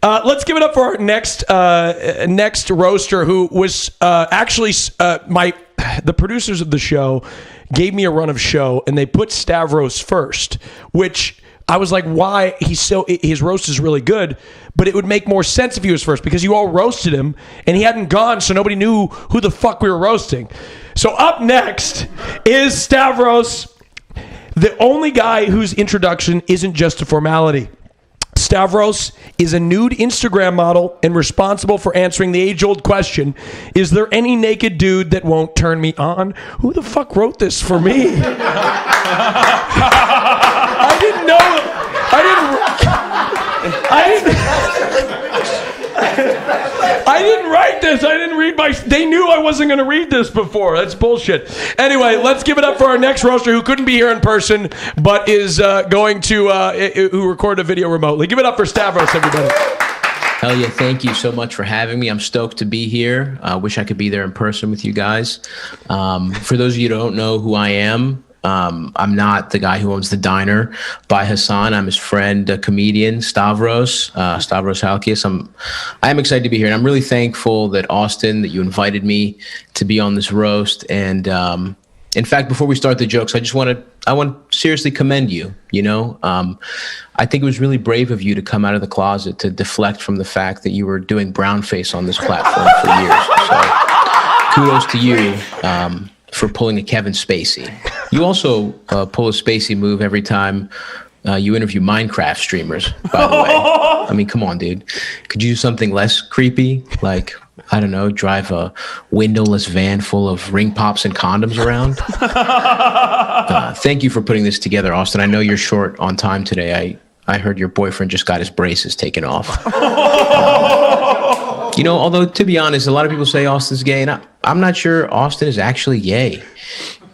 Let's give it up for our next roaster, who was actually the producers of the show gave me a run of show, and they put Stavros first, which I was like, why? His roast is really good, but it would make more sense if he was first, because you all roasted him and he hadn't gone, so nobody knew who the fuck we were roasting. So up next is Stavros, the only guy whose introduction isn't just a formality. Stavros is a nude Instagram model and responsible for answering the age-old question, is there any naked dude that won't turn me on? Who the fuck wrote this for me? I didn't know. I didn't write this. I didn't read they knew I wasn't going to read this before. That's bullshit. Anyway, let's give it up for our next roaster who couldn't be here in person, but is going to, who recorded a video remotely. Give it up for Stavros, everybody. Hell yeah, thank you so much for having me. I'm stoked to be here. I wish I could be there in person with you guys. For those of you who don't know who I am, I'm not the guy who owns the diner by Hasan. I'm his friend, a comedian, Stavros Halkias. I am excited to be here, and I'm really thankful that Austin, that you invited me to be on this roast. And in fact, before we start the jokes, I want to seriously commend you. I think it was really brave of you to come out of the closet to deflect from the fact that you were doing brownface on this platform for years. So kudos to you for pulling a Kevin Spacey. You also pull a Spacey move every time you interview Minecraft streamers, by the way. I mean, come on, dude. Could you do something less creepy? Like, I don't know, drive a windowless van full of ring pops and condoms around? Thank you for putting this together, Austin. I know you're short on time today. I heard your boyfriend just got his braces taken off. Although, to be honest, a lot of people say Austin's gay, and I'm not sure Austin is actually gay.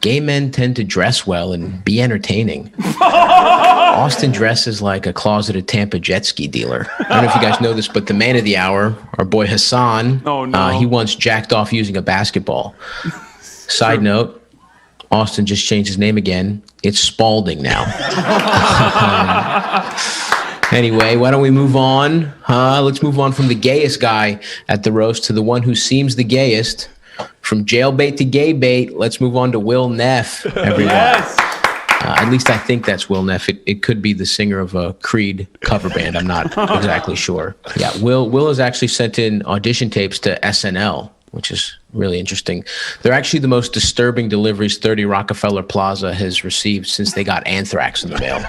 Gay men tend to dress well and be entertaining. Austin dresses like a closeted Tampa jet ski dealer. I don't know if you guys know this, but the man of the hour, our boy Hasan, he once jacked off using a basketball. Side note, Austin just changed his name again. It's Spalding now. Anyway, why don't we move on? Let's move on from the gayest guy at the roast to the one who seems the gayest. From jailbait to gay bait, let's move on to Will Neff, everyone. Yes. At least I think that's Will Neff. It could be the singer of a Creed cover band. I'm not exactly sure. Yeah, Will has actually sent in audition tapes to SNL, which is really interesting. They're actually the most disturbing deliveries 30 Rockefeller Plaza has received since they got anthrax in the mail.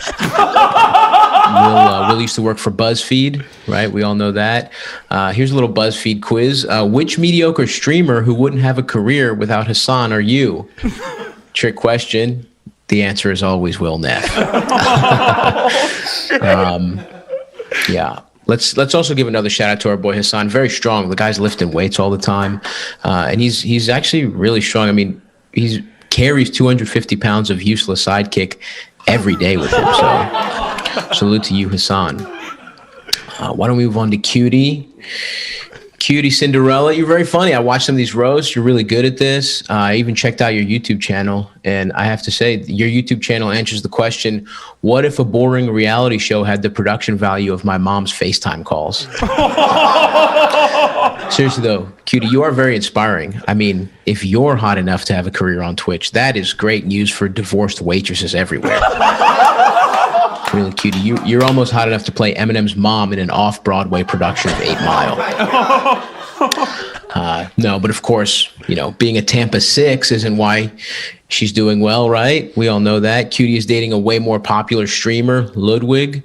Will used to work for BuzzFeed, right? We all know that. Here's a little BuzzFeed quiz. Which mediocre streamer who wouldn't have a career without Hasan are you? Trick question. The answer is always Will Neff. Yeah. Let's also give another shout out to our boy Hasan. Very strong. The guy's lifting weights all the time, and he's actually really strong. I mean, he carries 250 pounds of useless sidekick every day with him. So salute to you, Hasan. Why don't we move on to Cutie? Cutie Cinderella, you're very funny. I watched some of these roasts. You're really good at this. I even checked out your YouTube channel, and I have to say, your YouTube channel answers the question, what if a boring reality show had the production value of my mom's FaceTime calls? Seriously, though, Cutie, you are very inspiring. I mean, if you're hot enough to have a career on Twitch, that is great news for divorced waitresses everywhere. Really, Cutie, you're almost hot enough to play Eminem's mom in an off-Broadway production of 8 Mile. No, but of course, being a Tampa 6 isn't why she's doing well, right? We all know that. Cutie is dating a way more popular streamer, Ludwig.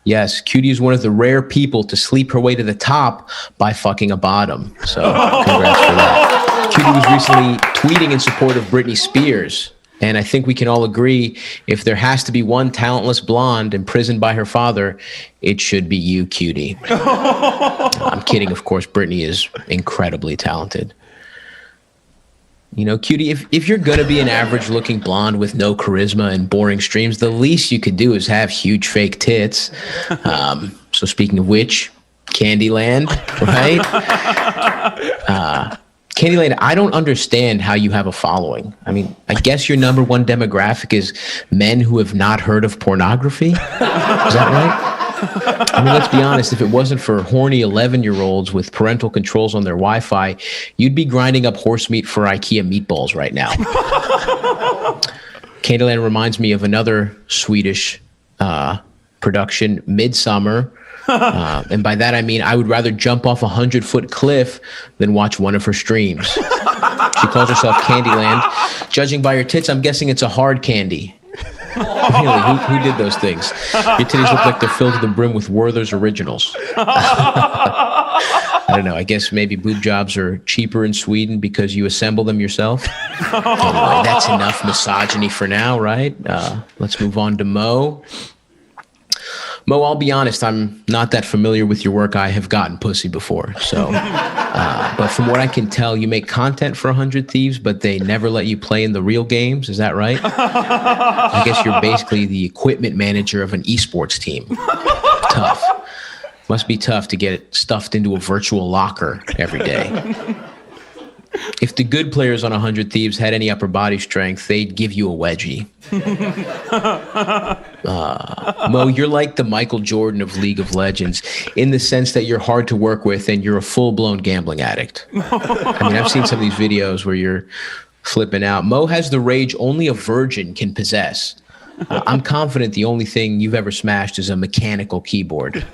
Yes, Cutie is one of the rare people to sleep her way to the top by fucking a bottom. So congrats for that. Cutie was recently tweeting in support of Britney Spears. And I think we can all agree, if there has to be one talentless blonde imprisoned by her father, it should be you, Cutie. I'm kidding, of course. Britney is incredibly talented. Cutie, if you're going to be an average-looking blonde with no charisma and boring streams, the least you could do is have huge fake tits. So speaking of which, Candyland, right? Candyland, I don't understand how you have a following. I mean, I guess your number one demographic is men who have not heard of pornography. Is that right? I mean, let's be honest. If it wasn't for horny 11-year-olds with parental controls on their Wi-Fi, you'd be grinding up horse meat for IKEA meatballs right now. Candyland reminds me of another Swedish production, Midsummer. And by that, I mean, I would rather jump off a 100-foot cliff than watch one of her streams. She calls herself Candyland. Judging by her tits, I'm guessing it's a hard candy. Really, who did those things? Your titties look like they're filled to the brim with Werther's Originals. I don't know. I guess maybe boob jobs are cheaper in Sweden because you assemble them yourself. Anyway, that's enough misogyny for now, right? Let's move on to Mo. Mo, I'll be honest, I'm not that familiar with your work. I have gotten pussy before. So, but from what I can tell, you make content for 100 Thieves, but they never let you play in the real games. Is that right? I guess you're basically the equipment manager of an esports team. Tough. Must be tough to get stuffed into a virtual locker every day. If the good players on 100 Thieves had any upper body strength, they'd give you a wedgie. Mo, you're like the Michael Jordan of League of Legends in the sense that you're hard to work with and you're a full-blown gambling addict. I mean, I've seen some of these videos where you're flipping out. Mo has the rage only a virgin can possess. I'm confident the only thing you've ever smashed is a mechanical keyboard.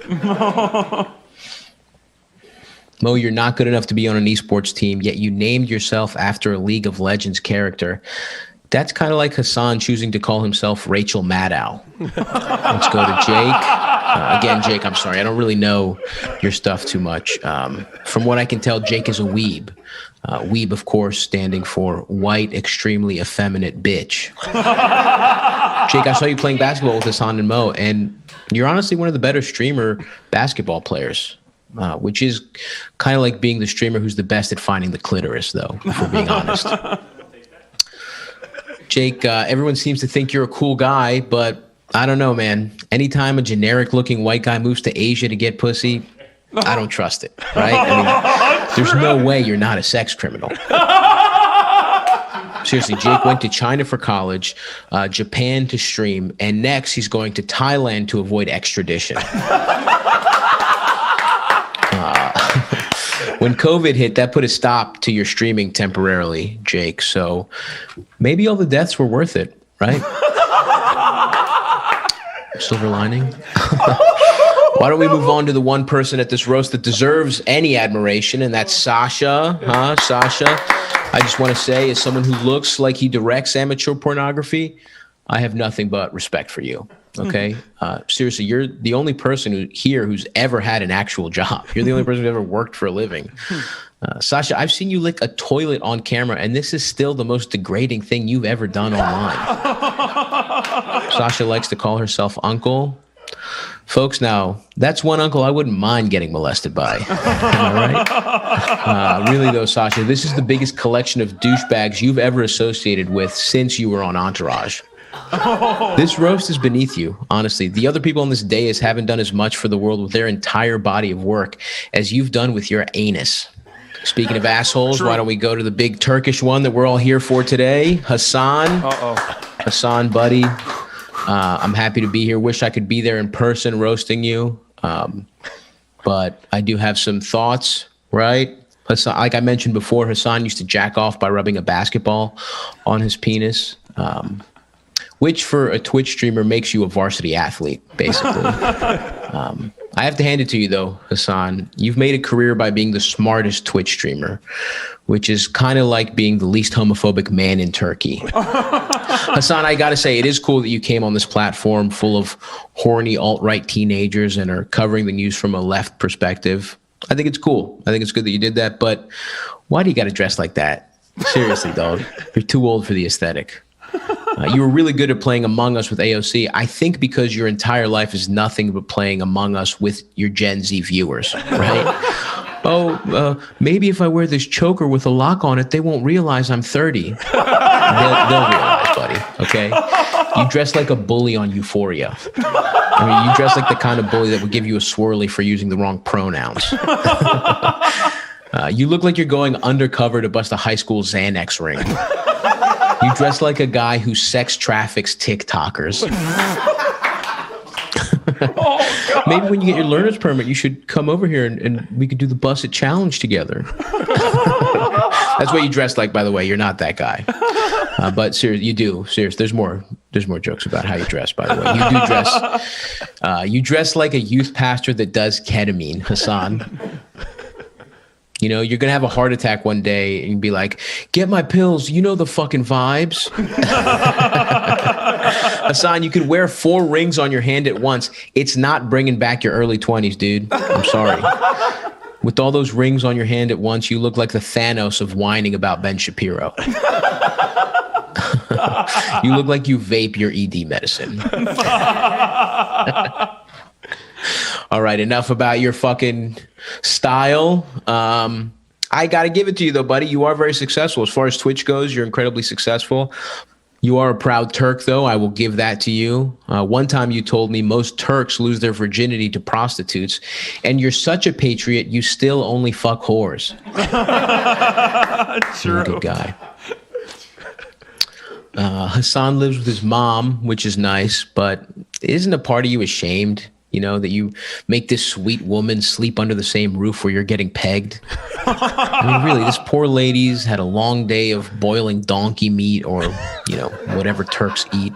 Mo, you're not good enough to be on an esports team, yet you named yourself after a League of Legends character. That's kind of like Hasan choosing to call himself Rachel Maddow. Let's go to Jake. Again, Jake, I'm sorry. I don't really know your stuff too much. From what I can tell, Jake is a weeb. Weeb, of course, standing for white, extremely effeminate bitch. Jake, I saw you playing basketball with Hasan and Mo, and you're honestly one of the better streamer basketball players. Which is kind of like being the streamer who's the best at finding the clitoris, though, if we're being honest. Jake, everyone seems to think you're a cool guy, but I don't know, man. Anytime a generic-looking white guy moves to Asia to get pussy, I don't trust it, right? I mean, there's no way you're not a sex criminal. Seriously, Jake went to China for college, Japan to stream, and next he's going to Thailand to avoid extradition. When COVID hit, that put a stop to your streaming temporarily, Jake. So maybe all the deaths were worth it, right? Silver lining. Why don't we move on to the one person at this roast that deserves any admiration, and that's Sasha. Sasha, I just want to say, as someone who looks like he directs amateur pornography, I have nothing but respect for you. Okay. Seriously, you're the only person who's ever had an actual job. You're the only person who's ever worked for a living. Sasha, I've seen you lick a toilet on camera, and this is still the most degrading thing you've ever done online. Sasha likes to call herself uncle. Folks, now, that's one uncle I wouldn't mind getting molested by. Am I right? Really, though, Sasha, this is the biggest collection of douchebags you've ever associated with since you were on Entourage. This roast is beneath you, honestly. The other people on this dais haven't done as much for the world with their entire body of work as you've done with your anus. Speaking of assholes, why don't we go to the big Turkish one that we're all here for today? Hasan. Hasan, buddy. I'm happy to be here. Wish I could be there in person roasting you. But I do have some thoughts, right? Hasan, like I mentioned before, Hasan used to jack off by rubbing a basketball on his penis. Which for a Twitch streamer makes you a varsity athlete, basically. I have to hand it to you, though, Hasan. You've made a career by being the smartest Twitch streamer, which is kind of like being the least homophobic man in Turkey. Hasan, I got to say, it is cool that you came on this platform full of horny alt-right teenagers and are covering the news from a left perspective. I think it's cool. I think it's good that you did that, but why do you got to dress like that? Seriously, dog. You're too old for the aesthetic. You were really good at playing Among Us with AOC. I think because your entire life is nothing but playing Among Us with your Gen Z viewers, right? Maybe if I wear this choker with a lock on it, they won't realize I'm 30. They'll realize, buddy, okay? You dress like a bully on Euphoria. I mean, you dress like the kind of bully that would give you a swirly for using the wrong pronouns. You look like you're going undercover to bust a high school Xanax ring. You dress like a guy who sex traffics TikTokers. Oh, God. Maybe when you get your learner's permit, you should come over here and we could do the Busset Challenge together. That's what you dress like, by the way. You're not that guy. But seriously, you do. Seriously, there's more jokes about how you dress, by the way. You do dress. You dress like a youth pastor that does ketamine, Hasan. You know, you're going to have a heart attack one day and be like, get my pills. You know the fucking vibes. Hasan, you could wear 4 rings on your hand at once. It's not bringing back your early 20s, dude. I'm sorry. With all those rings on your hand at once, you look like the Thanos of whining about Ben Shapiro. You look like you vape your ED medicine. All right, enough about your fucking style. I got to give it to you, though, buddy. You are very successful. As far as Twitch goes, you're incredibly successful. You are a proud Turk, though. I will give that to you. One time you told me most Turks lose their virginity to prostitutes, and you're such a patriot, you still only fuck whores. True. You're a good guy. Hasan lives with his mom, which is nice, but isn't a part of you ashamed? You know, that you make this sweet woman sleep under the same roof where you're getting pegged. I mean, really, this poor lady's had a long day of boiling donkey meat or, you know, whatever Turks eat.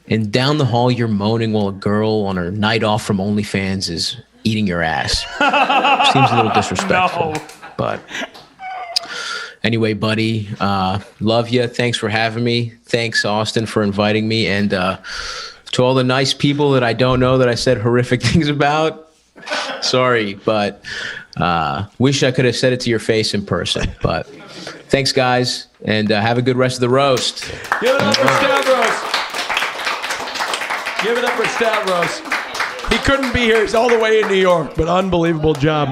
And down the hall, you're moaning while a girl on her night off from OnlyFans is eating your ass. Seems a little disrespectful. No. But anyway, buddy, love you. Thanks for having me. Thanks, Austin, for inviting me. And to all the nice people that I don't know that I said horrific things about, sorry, but wish I could have said it to your face in person. But thanks, guys, and have a good rest of the roast. Give it up for Stavros. Give it up for Stavros. He couldn't be here. He's all the way in New York, but unbelievable job.